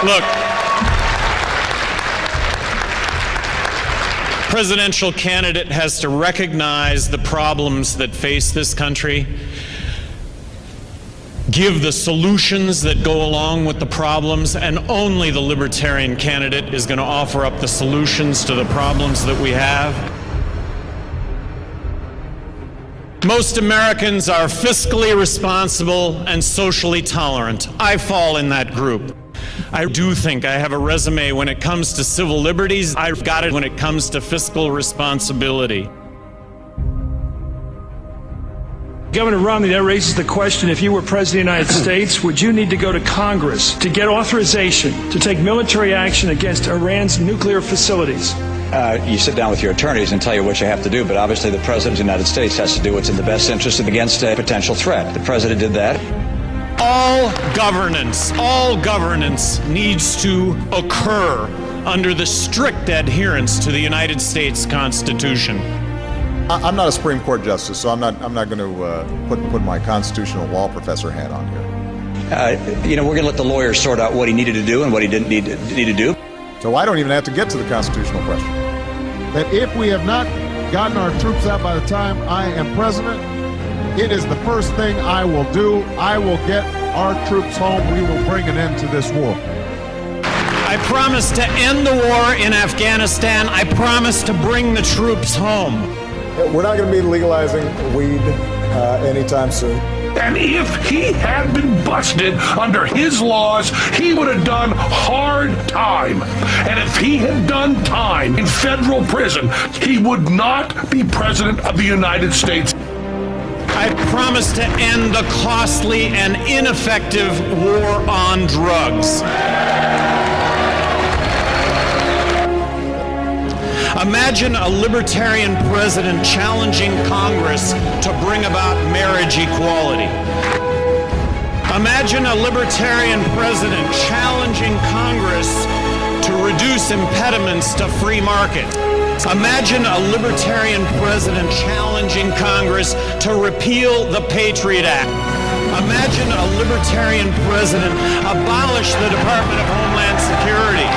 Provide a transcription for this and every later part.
Look, presidential candidate has to recognize the problems that face this country, give the solutions that go along with the problems, and only the libertarian candidate is going to offer up the solutions to the problems that we have. Most Americans are fiscally responsible and socially tolerant. I fall in that group. I do think I have a resume when it comes to civil liberties. I've got it when it comes to fiscal responsibility. Governor Romney, that raises the question, if you were President of the United States, would you need to go to Congress to get authorization to take military action against Iran's nuclear facilities? You sit down with your attorneys and tell you what you have to do, but obviously the President of the United States has to do what's in the best interest against a potential threat. The President did that. All governance needs to occur under the strict adherence to the United States Constitution. I'm not a Supreme Court justice, so I'm not going to put my constitutional law professor hat on here. We're going to let the lawyers sort out what he needed to do and what he didn't need to do. So I don't even have to get to the constitutional question. That if we have not gotten our troops out by the time I am president, it is the first thing I will do. I will get our troops home. We will bring an end to this war. I promise to end the war in Afghanistan. I promise to bring the troops home. We're not going to be legalizing weed anytime soon. And if he had been busted under his laws, he would have done hard time. And if he had done time in federal prison, he would not be president of the United States. I promise to end the costly and ineffective war on drugs. Imagine a libertarian president challenging Congress to bring about marriage equality. Imagine a libertarian president challenging Congress to reduce impediments to free market. Imagine a libertarian president challenging Congress to repeal the Patriot Act. Imagine a libertarian president abolish the Department of Homeland Security.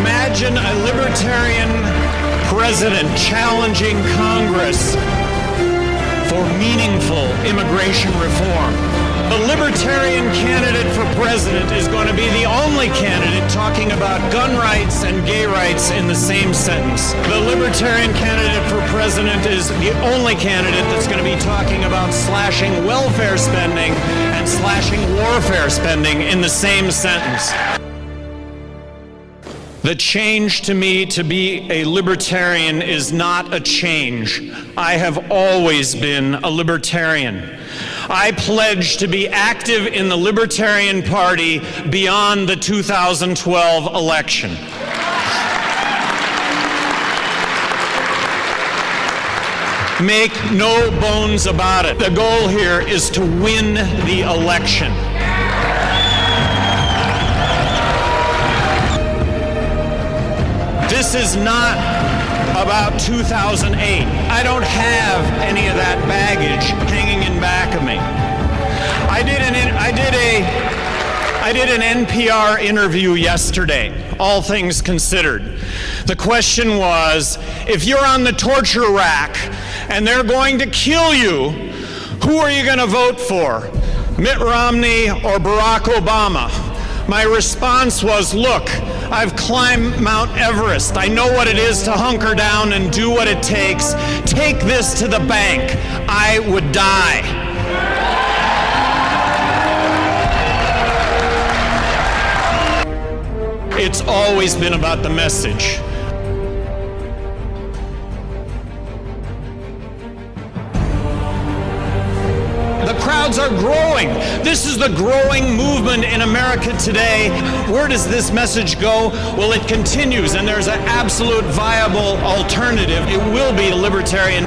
Imagine a libertarian president challenging Congress for meaningful immigration reform. The libertarian candidate for president is going to be the only candidate talking about gun rights and gay rights in the same sentence. The libertarian candidate for president is the only candidate that's going to be talking about slashing welfare spending and slashing warfare spending in the same sentence. The change to me to be a libertarian is not a change. I have always been a libertarian. I pledge to be active in the Libertarian Party beyond the 2012 election. Make no bones about it. The goal here is to win the election. This is not about 2008. I don't have any of that baggage hanging in back of me. I did an NPR interview yesterday, all things considered. The question was, if you're on the torture rack and they're going to kill you, who are you going to vote for? Mitt Romney or Barack Obama? My response was, look, I've climbed Mount Everest. I know what it is to hunker down and do what it takes. Take this to the bank. I would die. It's always been about the message. The crowds are growing. This is the growing movement in America today. Where does this message go? Well, it continues, and there's an absolute viable alternative. It will be a libertarian.